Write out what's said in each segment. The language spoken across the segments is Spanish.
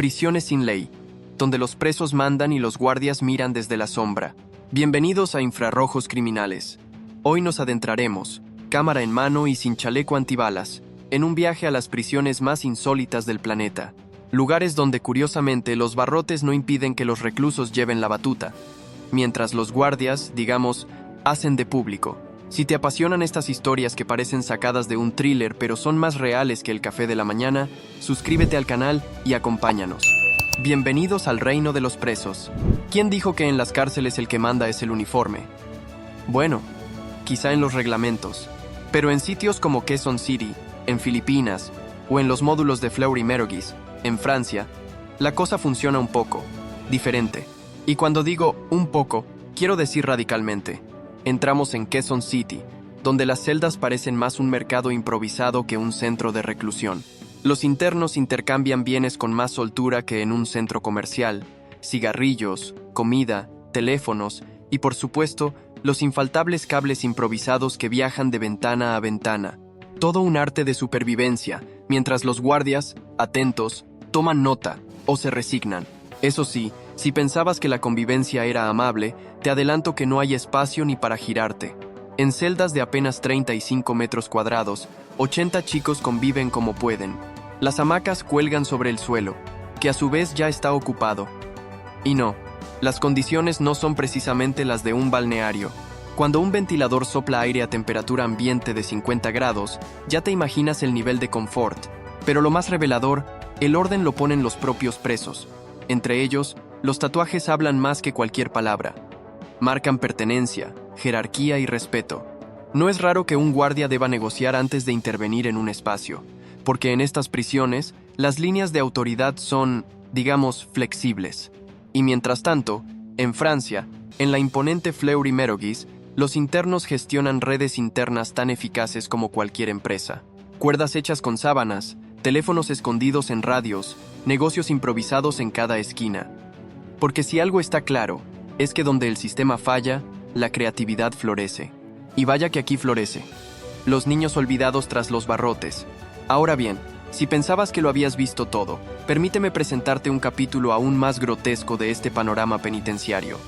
Prisiones sin ley, donde los presos mandan y los guardias miran desde la sombra. Bienvenidos a Infrarrojos Criminales. Hoy nos adentraremos, cámara en mano y sin chaleco antibalas, en un viaje a las prisiones más insólitas del planeta. Lugares donde, curiosamente, los barrotes no impiden que los reclusos lleven la batuta, mientras los guardias, digamos, hacen de público. Si te apasionan estas historias que parecen sacadas de un thriller pero son más reales que el café de la mañana, suscríbete al canal y acompáñanos. Bienvenidos al reino de los presos. ¿Quién dijo que en las cárceles el que manda es el uniforme? Bueno, quizá en los reglamentos, pero en sitios como Quezon City, en Filipinas, o en los módulos de Fleury-Mérogis, en Francia, la cosa funciona un poco diferente. Y cuando digo un poco, quiero decir radicalmente. Entramos en Quezon City, donde las celdas parecen más un mercado improvisado que un centro de reclusión. Los internos intercambian bienes con más soltura que en un centro comercial: cigarrillos, comida, teléfonos y, por supuesto, los infaltables cables improvisados que viajan de ventana a ventana. Todo un arte de supervivencia, mientras los guardias, atentos, toman nota o se resignan. Eso sí, si pensabas que la convivencia era amable, te adelanto que no hay espacio ni para girarte. En celdas de apenas 35 metros cuadrados, 80 chicos conviven como pueden. Las hamacas cuelgan sobre el suelo, que a su vez ya está ocupado. Y no, las condiciones no son precisamente las de un balneario. Cuando un ventilador sopla aire a temperatura ambiente de 50 grados, ya te imaginas el nivel de confort. Pero lo más revelador, el orden lo ponen los propios presos. Entre ellos, los tatuajes hablan más que cualquier palabra. Marcan pertenencia, jerarquía y respeto. No es raro que un guardia deba negociar antes de intervenir en un espacio, porque en estas prisiones, las líneas de autoridad son, digamos, flexibles. Y mientras tanto, en Francia, en la imponente Fleury-Mérogis, los internos gestionan redes internas tan eficaces como cualquier empresa. Cuerdas hechas con sábanas, teléfonos escondidos en radios, negocios improvisados en cada esquina. Porque si algo está claro, es que donde el sistema falla, la creatividad florece. Y vaya que aquí florece. Los niños olvidados tras los barrotes. Ahora bien, si pensabas que lo habías visto todo, permíteme presentarte un capítulo aún más grotesco de este panorama penitenciario: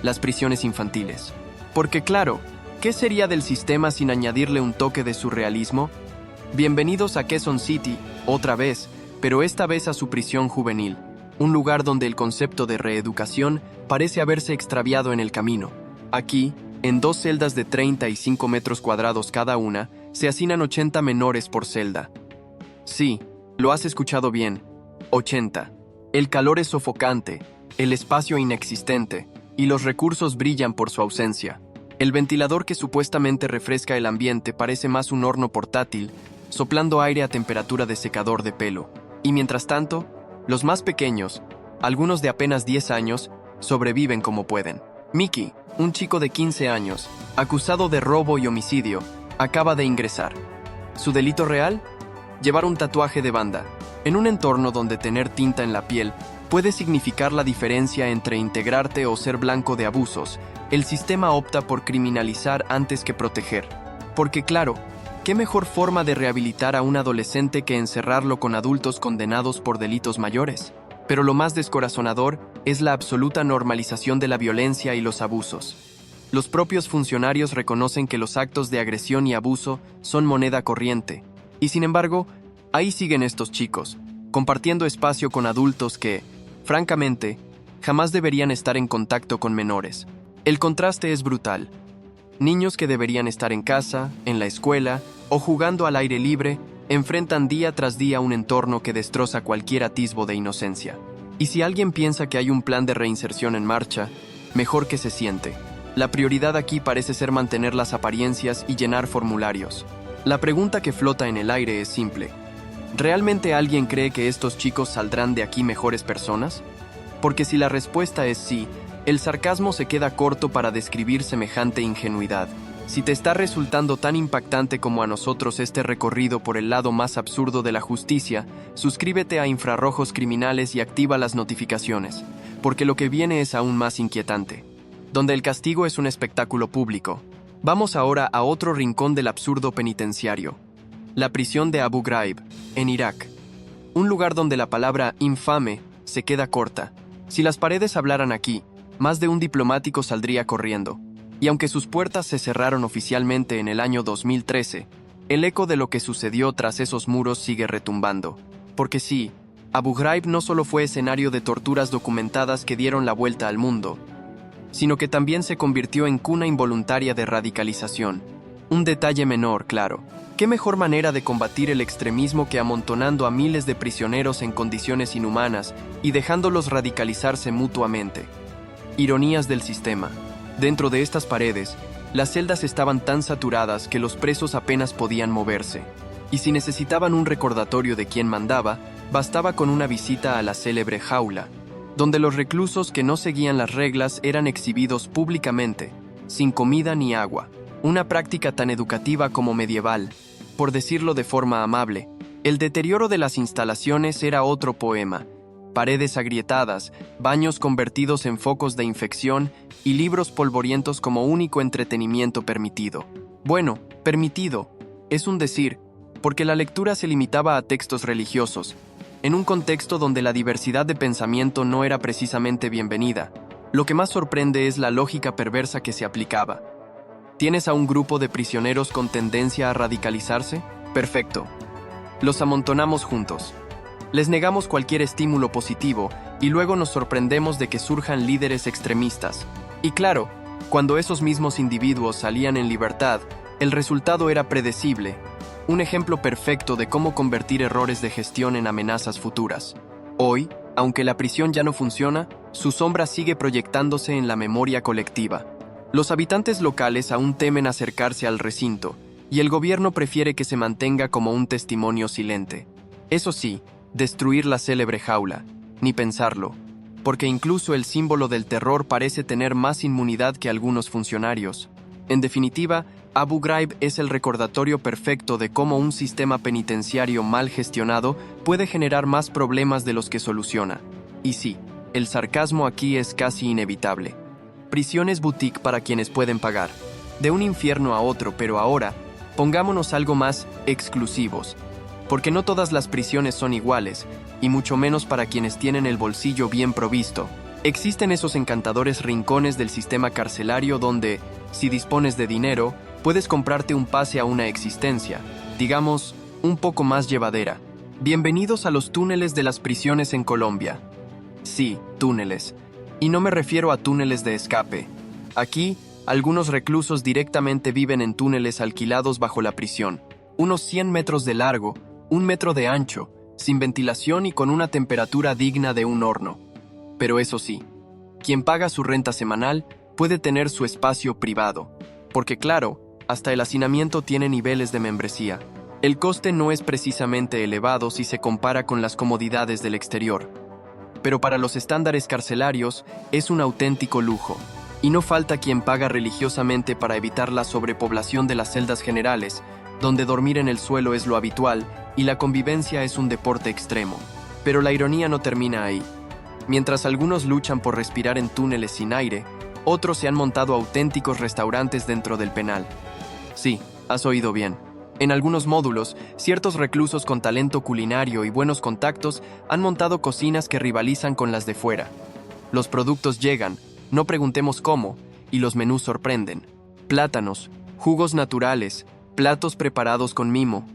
las prisiones infantiles. Porque claro, ¿qué sería del sistema sin añadirle un toque de surrealismo? Bienvenidos a Quezon City, otra vez, pero esta vez a su prisión juvenil, un lugar donde el concepto de reeducación parece haberse extraviado en el camino. Aquí, en dos celdas de 35 metros cuadrados cada una, se hacinan 80 menores por celda. Sí, lo has escuchado bien, 80. El calor es sofocante, el espacio inexistente, y los recursos brillan por su ausencia. El ventilador que supuestamente refresca el ambiente parece más un horno portátil, soplando aire a temperatura de secador de pelo. Y mientras tanto, los más pequeños, algunos de apenas 10 años, sobreviven como pueden. Mickey, un chico de 15 años, acusado de robo y homicidio, acaba de ingresar. ¿Su delito real? Llevar un tatuaje de banda. En un entorno donde tener tinta en la piel puede significar la diferencia entre integrarte o ser blanco de abusos, el sistema opta por criminalizar antes que proteger. Porque claro, ¿qué mejor forma de rehabilitar a un adolescente que encerrarlo con adultos condenados por delitos mayores? Pero lo más descorazonador es la absoluta normalización de la violencia y los abusos. Los propios funcionarios reconocen que los actos de agresión y abuso son moneda corriente. Y sin embargo, ahí siguen estos chicos, compartiendo espacio con adultos que, francamente, jamás deberían estar en contacto con menores. El contraste es brutal. Niños que deberían estar en casa, en la escuela o jugando al aire libre, enfrentan día tras día un entorno que destroza cualquier atisbo de inocencia. Y si alguien piensa que hay un plan de reinserción en marcha, mejor que se siente. La prioridad aquí parece ser mantener las apariencias y llenar formularios. La pregunta que flota en el aire es simple: ¿realmente alguien cree que estos chicos saldrán de aquí mejores personas? Porque si la respuesta es sí, el sarcasmo se queda corto para describir semejante ingenuidad. Si te está resultando tan impactante como a nosotros este recorrido por el lado más absurdo de la justicia, suscríbete a Infrarrojos Criminales y activa las notificaciones, porque lo que viene es aún más inquietante. Donde el castigo es un espectáculo público. Vamos ahora a otro rincón del absurdo penitenciario: la prisión de Abu Ghraib, en Irak. Un lugar donde la palabra infame se queda corta. Si las paredes hablaran aquí, más de un diplomático saldría corriendo. Y aunque sus puertas se cerraron oficialmente en el año 2013, el eco de lo que sucedió tras esos muros sigue retumbando. Porque sí, Abu Ghraib no solo fue escenario de torturas documentadas que dieron la vuelta al mundo, sino que también se convirtió en cuna involuntaria de radicalización. Un detalle menor, claro. ¿Qué mejor manera de combatir el extremismo que amontonando a miles de prisioneros en condiciones inhumanas y dejándolos radicalizarse mutuamente? Ironías del sistema. Dentro de estas paredes, las celdas estaban tan saturadas que los presos apenas podían moverse. Y si necesitaban un recordatorio de quién mandaba, bastaba con una visita a la célebre jaula, donde los reclusos que no seguían las reglas eran exhibidos públicamente, sin comida ni agua. Una práctica tan educativa como medieval, por decirlo de forma amable. El deterioro de las instalaciones era otro poema. Paredes agrietadas, baños convertidos en focos de infección y libros polvorientos como único entretenimiento permitido. Bueno, permitido, es un decir, porque la lectura se limitaba a textos religiosos, en un contexto donde la diversidad de pensamiento no era precisamente bienvenida. Lo que más sorprende es la lógica perversa que se aplicaba. ¿Tienes a un grupo de prisioneros con tendencia a radicalizarse? Perfecto. Los amontonamos juntos. Les negamos cualquier estímulo positivo y luego nos sorprendemos de que surjan líderes extremistas. Y claro, cuando esos mismos individuos salían en libertad, el resultado era predecible. Un ejemplo perfecto de cómo convertir errores de gestión en amenazas futuras. Hoy, aunque la prisión ya no funciona, su sombra sigue proyectándose en la memoria colectiva. Los habitantes locales aún temen acercarse al recinto, y el gobierno prefiere que se mantenga como un testimonio silente. Eso sí, destruir la célebre jaula, ni pensarlo, porque incluso el símbolo del terror parece tener más inmunidad que algunos funcionarios. En definitiva, Abu Ghraib es el recordatorio perfecto de cómo un sistema penitenciario mal gestionado puede generar más problemas de los que soluciona. Y sí, el sarcasmo aquí es casi inevitable. Prisiones boutique para quienes pueden pagar. De un infierno a otro, pero ahora, pongámonos algo más exclusivos. Porque no todas las prisiones son iguales, y mucho menos para quienes tienen el bolsillo bien provisto. Existen esos encantadores rincones del sistema carcelario donde, si dispones de dinero, puedes comprarte un pase a una existencia, digamos, un poco más llevadera. Bienvenidos a los túneles de las prisiones en Colombia. Sí, túneles. Y no me refiero a túneles de escape. Aquí, algunos reclusos directamente viven en túneles alquilados bajo la prisión, unos 100 metros de largo, 1 metro de ancho, sin ventilación y con una temperatura digna de un horno. Pero eso sí, quien paga su renta semanal puede tener su espacio privado, porque claro, hasta el hacinamiento tiene niveles de membresía. El coste no es precisamente elevado si se compara con las comodidades del exterior, pero para los estándares carcelarios es un auténtico lujo. Y no falta quien paga religiosamente para evitar la sobrepoblación de las celdas generales, donde dormir en el suelo es lo habitual y la convivencia es un deporte extremo. Pero la ironía no termina ahí. Mientras algunos luchan por respirar en túneles sin aire, otros se han montado auténticos restaurantes dentro del penal. Sí, has oído bien. En algunos módulos, ciertos reclusos con talento culinario y buenos contactos han montado cocinas que rivalizan con las de fuera. Los productos llegan, no preguntemos cómo, y los menús sorprenden. Plátanos, jugos naturales, platos preparados con mimo.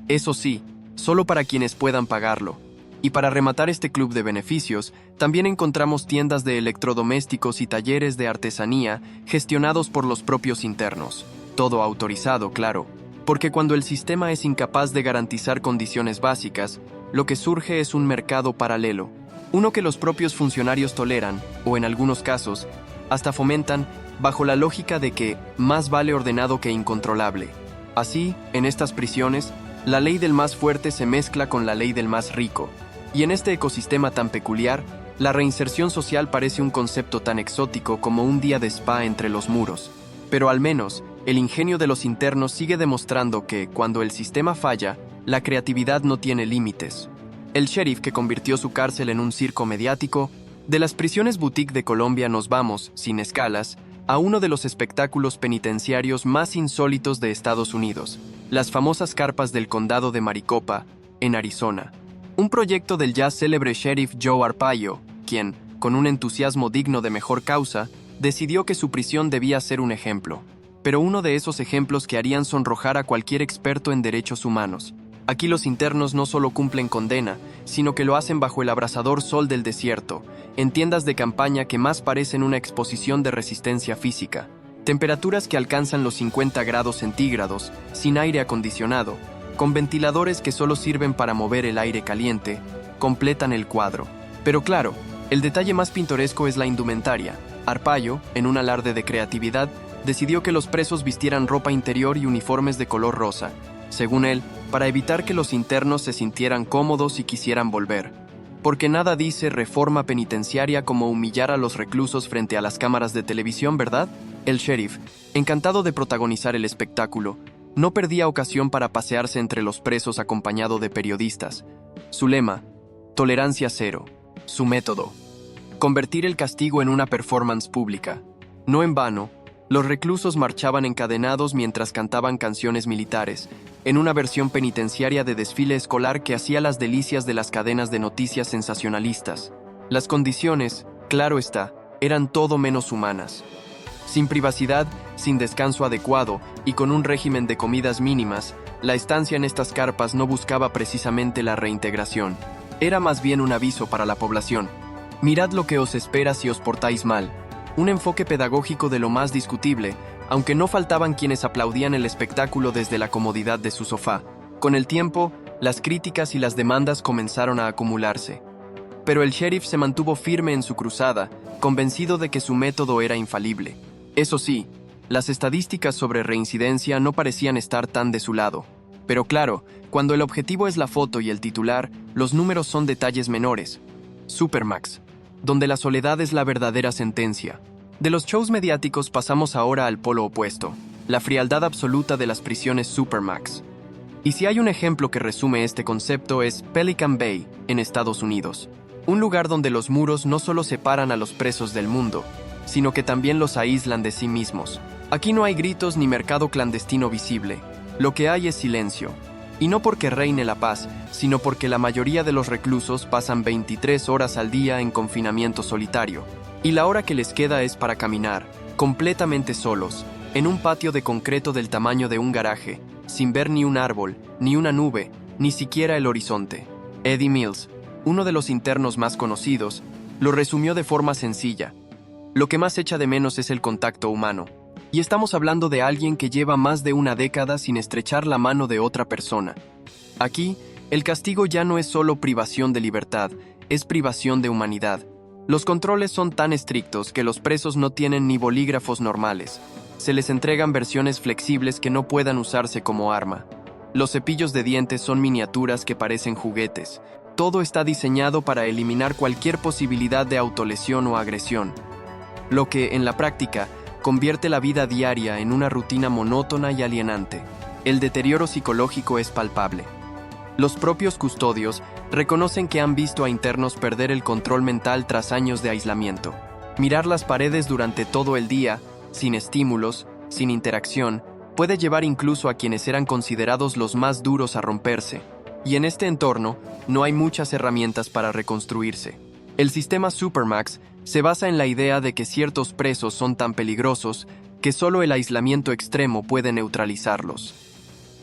Eso sí, solo para quienes puedan pagarlo. Y para rematar este club de beneficios, también encontramos tiendas de electrodomésticos y talleres de artesanía gestionados por los propios internos. Todo autorizado, claro. Porque cuando el sistema es incapaz de garantizar condiciones básicas, lo que surge es un mercado paralelo. Uno que los propios funcionarios toleran, o en algunos casos, hasta fomentan, bajo la lógica de que más vale ordenado que incontrolable. Así, en estas prisiones, la ley del más fuerte se mezcla con la ley del más rico. Y en este ecosistema tan peculiar, la reinserción social parece un concepto tan exótico como un día de spa entre los muros. Pero al menos, el ingenio de los internos sigue demostrando que, cuando el sistema falla, la creatividad no tiene límites. El sheriff que convirtió su cárcel en un circo mediático, de las prisiones boutique de Colombia nos vamos, sin escalas, a uno de los espectáculos penitenciarios más insólitos de Estados Unidos, las famosas carpas del condado de Maricopa, en Arizona. Un proyecto del ya célebre sheriff Joe Arpaio, quien, con un entusiasmo digno de mejor causa, decidió que su prisión debía ser un ejemplo. Pero uno de esos ejemplos que harían sonrojar a cualquier experto en derechos humanos. Aquí los internos no solo cumplen condena, sino que lo hacen bajo el abrasador sol del desierto, en tiendas de campaña que más parecen una exposición de resistencia física. Temperaturas que alcanzan los 50 grados centígrados, sin aire acondicionado, con ventiladores que solo sirven para mover el aire caliente, completan el cuadro. Pero claro, el detalle más pintoresco es la indumentaria. Arpaio, en un alarde de creatividad, decidió que los presos vistieran ropa interior y uniformes de color rosa, según él, para evitar que los internos se sintieran cómodos y quisieran volver. Porque nada dice reforma penitenciaria como humillar a los reclusos frente a las cámaras de televisión, ¿verdad? El sheriff, encantado de protagonizar el espectáculo, no perdía ocasión para pasearse entre los presos acompañado de periodistas. Su lema, tolerancia cero. Su método, convertir el castigo en una performance pública. No en vano, los reclusos marchaban encadenados mientras cantaban canciones militares, en una versión penitenciaria de desfile escolar que hacía las delicias de las cadenas de noticias sensacionalistas. Las condiciones, claro está, eran todo menos humanas. Sin privacidad, sin descanso adecuado y con un régimen de comidas mínimas, la estancia en estas carpas no buscaba precisamente la reintegración. Era más bien un aviso para la población. Mirad lo que os espera si os portáis mal. Un enfoque pedagógico de lo más discutible, aunque no faltaban quienes aplaudían el espectáculo desde la comodidad de su sofá. Con el tiempo, las críticas y las demandas comenzaron a acumularse. Pero el sheriff se mantuvo firme en su cruzada, convencido de que su método era infalible. Eso sí, las estadísticas sobre reincidencia no parecían estar tan de su lado. Pero claro, cuando el objetivo es la foto y el titular, los números son detalles menores. Supermax, donde la soledad es la verdadera sentencia. De los shows mediáticos pasamos ahora al polo opuesto, la frialdad absoluta de las prisiones Supermax. Y si hay un ejemplo que resume este concepto es Pelican Bay, en Estados Unidos. Un lugar donde los muros no solo separan a los presos del mundo, sino que también los aíslan de sí mismos. Aquí no hay gritos ni mercado clandestino visible. Lo que hay es silencio. Y no porque reine la paz, sino porque la mayoría de los reclusos pasan 23 horas al día en confinamiento solitario. Y la hora que les queda es para caminar, completamente solos, en un patio de concreto del tamaño de un garaje, sin ver ni un árbol, ni una nube, ni siquiera el horizonte. Eddie Mills, uno de los internos más conocidos, lo resumió de forma sencilla. Lo que más echa de menos es el contacto humano. Y estamos hablando de alguien que lleva más de una década sin estrechar la mano de otra persona. Aquí, el castigo ya no es solo privación de libertad, es privación de humanidad. Los controles son tan estrictos que los presos no tienen ni bolígrafos normales. Se les entregan versiones flexibles que no puedan usarse como arma. Los cepillos de dientes son miniaturas que parecen juguetes. Todo está diseñado para eliminar cualquier posibilidad de autolesión o agresión. Lo que, en la práctica, convierte la vida diaria en una rutina monótona y alienante. El deterioro psicológico es palpable. Los propios custodios reconocen que han visto a internos perder el control mental tras años de aislamiento. Mirar las paredes durante todo el día, sin estímulos, sin interacción, puede llevar incluso a quienes eran considerados los más duros a romperse. Y en este entorno, no hay muchas herramientas para reconstruirse. El sistema Supermax se basa en la idea de que ciertos presos son tan peligrosos que solo el aislamiento extremo puede neutralizarlos.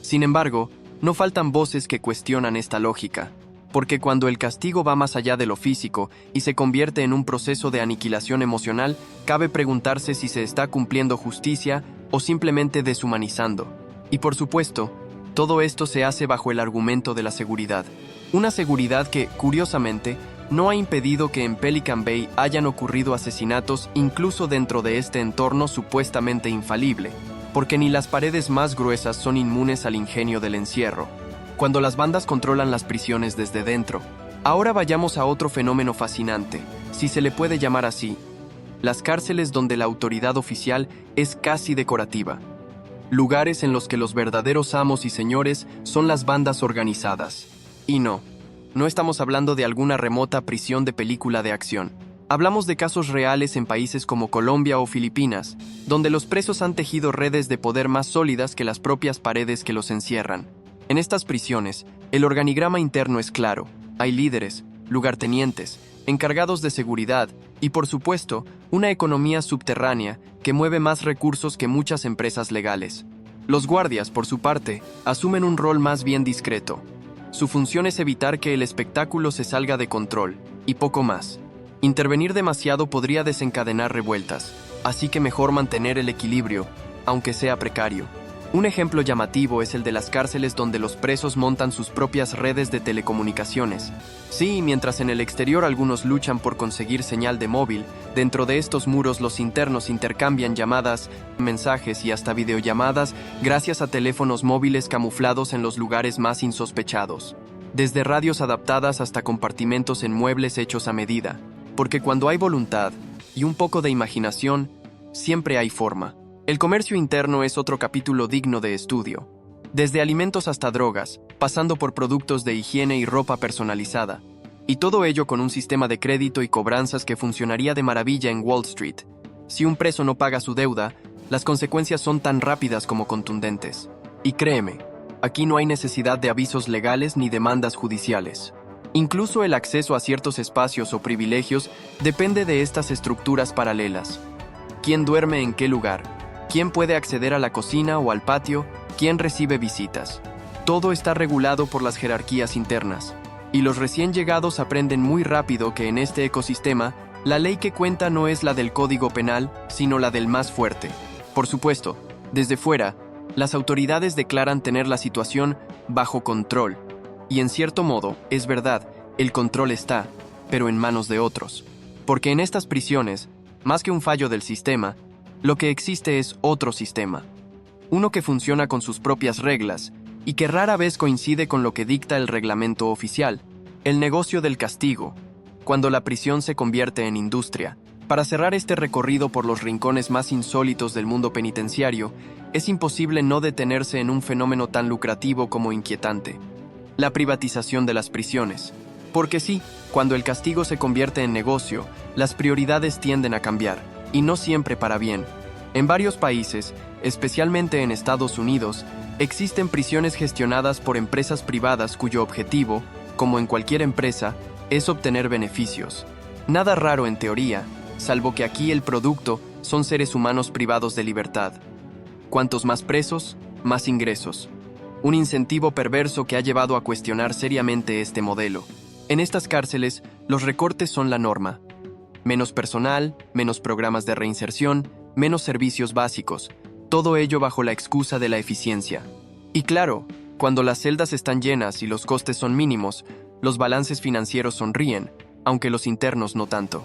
Sin embargo, no faltan voces que cuestionan esta lógica, porque cuando el castigo va más allá de lo físico y se convierte en un proceso de aniquilación emocional, cabe preguntarse si se está cumpliendo justicia o simplemente deshumanizando. Y por supuesto, todo esto se hace bajo el argumento de la seguridad. Una seguridad que, curiosamente, no ha impedido que en Pelican Bay hayan ocurrido asesinatos incluso dentro de este entorno supuestamente infalible, porque ni las paredes más gruesas son inmunes al ingenio del encierro, cuando las bandas controlan las prisiones desde dentro. Ahora vayamos a otro fenómeno fascinante, si se le puede llamar así, las cárceles donde la autoridad oficial es casi decorativa. Lugares en los que los verdaderos amos y señores son las bandas organizadas. Y no estamos hablando de alguna remota prisión de película de acción. Hablamos de casos reales en países como Colombia o Filipinas, donde los presos han tejido redes de poder más sólidas que las propias paredes que los encierran. En estas prisiones, el organigrama interno es claro. Hay líderes, lugartenientes, encargados de seguridad y, por supuesto, una economía subterránea que mueve más recursos que muchas empresas legales. Los guardias, por su parte, asumen un rol más bien discreto. Su función es evitar que el espectáculo se salga de control, y poco más. Intervenir demasiado podría desencadenar revueltas, así que mejor mantener el equilibrio, aunque sea precario. Un ejemplo llamativo es el de las cárceles donde los presos montan sus propias redes de telecomunicaciones. Sí, mientras en el exterior algunos luchan por conseguir señal de móvil, dentro de estos muros los internos intercambian llamadas, mensajes y hasta videollamadas gracias a teléfonos móviles camuflados en los lugares más insospechados. Desde radios adaptadas hasta compartimentos en muebles hechos a medida. Porque cuando hay voluntad y un poco de imaginación, siempre hay forma. El comercio interno es otro capítulo digno de estudio. Desde alimentos hasta drogas, pasando por productos de higiene y ropa personalizada. Y todo ello con un sistema de crédito y cobranzas que funcionaría de maravilla en Wall Street. Si un preso no paga su deuda, las consecuencias son tan rápidas como contundentes. Y créeme, aquí no hay necesidad de avisos legales ni demandas judiciales. Incluso el acceso a ciertos espacios o privilegios depende de estas estructuras paralelas. ¿Quién duerme en qué lugar? ¿Quién puede acceder a la cocina o al patio? ¿Quién recibe visitas? Todo está regulado por las jerarquías internas. Y los recién llegados aprenden muy rápido que en este ecosistema, la ley que cuenta no es la del Código Penal, sino la del más fuerte. Por supuesto, desde fuera, las autoridades declaran tener la situación bajo control. Y en cierto modo, es verdad, el control está, pero en manos de otros. Porque en estas prisiones, más que un fallo del sistema, lo que existe es otro sistema. Uno que funciona con sus propias reglas y que rara vez coincide con lo que dicta el reglamento oficial, el negocio del castigo, cuando la prisión se convierte en industria. Para cerrar este recorrido por los rincones más insólitos del mundo penitenciario, es imposible no detenerse en un fenómeno tan lucrativo como inquietante: la privatización de las prisiones. Porque sí, cuando el castigo se convierte en negocio, las prioridades tienden a cambiar, y no siempre para bien. En varios países, especialmente en Estados Unidos, existen prisiones gestionadas por empresas privadas cuyo objetivo, como en cualquier empresa, es obtener beneficios. Nada raro en teoría, salvo que aquí el producto son seres humanos privados de libertad. Cuantos más presos, más ingresos. Un incentivo perverso que ha llevado a cuestionar seriamente este modelo. En estas cárceles, los recortes son la norma. Menos personal, menos programas de reinserción, menos servicios básicos, todo ello bajo la excusa de la eficiencia. Y claro, cuando las celdas están llenas y los costes son mínimos, los balances financieros sonríen, aunque los internos no tanto.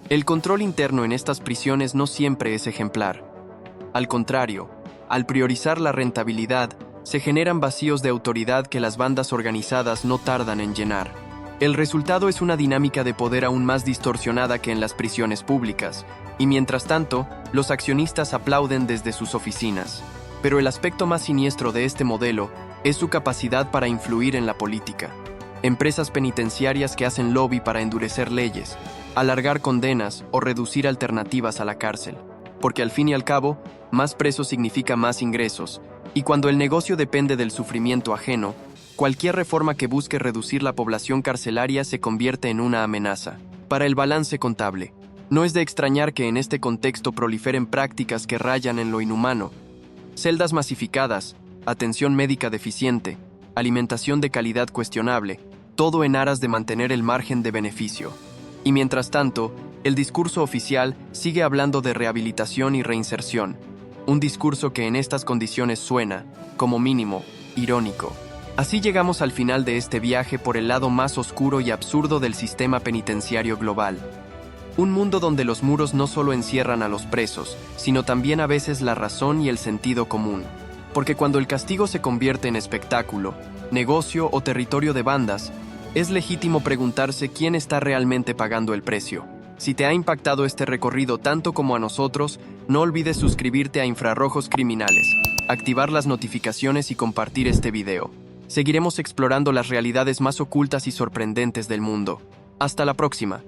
El control interno en estas prisiones no siempre es ejemplar. Al contrario, al priorizar la rentabilidad, se generan vacíos de autoridad que las bandas organizadas no tardan en llenar. El resultado es una dinámica de poder aún más distorsionada que en las prisiones públicas, y mientras tanto, los accionistas aplauden desde sus oficinas. Pero el aspecto más siniestro de este modelo es su capacidad para influir en la política. Empresas penitenciarias que hacen lobby para endurecer leyes, alargar condenas o reducir alternativas a la cárcel. Porque al fin y al cabo, más presos significa más ingresos, y cuando el negocio depende del sufrimiento ajeno, cualquier reforma que busque reducir la población carcelaria se convierte en una amenaza. Para el balance contable, no es de extrañar que en este contexto proliferen prácticas que rayan en lo inhumano. Celdas masificadas, atención médica deficiente, alimentación de calidad cuestionable, todo en aras de mantener el margen de beneficio. Y mientras tanto, el discurso oficial sigue hablando de rehabilitación y reinserción, un discurso que en estas condiciones suena, como mínimo, irónico. Así llegamos al final de este viaje por el lado más oscuro y absurdo del sistema penitenciario global. Un mundo donde los muros no solo encierran a los presos, sino también a veces la razón y el sentido común. Porque cuando el castigo se convierte en espectáculo, negocio o territorio de bandas, es legítimo preguntarse quién está realmente pagando el precio. Si te ha impactado este recorrido tanto como a nosotros, no olvides suscribirte a Infrarrojos Criminales, activar las notificaciones y compartir este video. Seguiremos explorando las realidades más ocultas y sorprendentes del mundo. Hasta la próxima.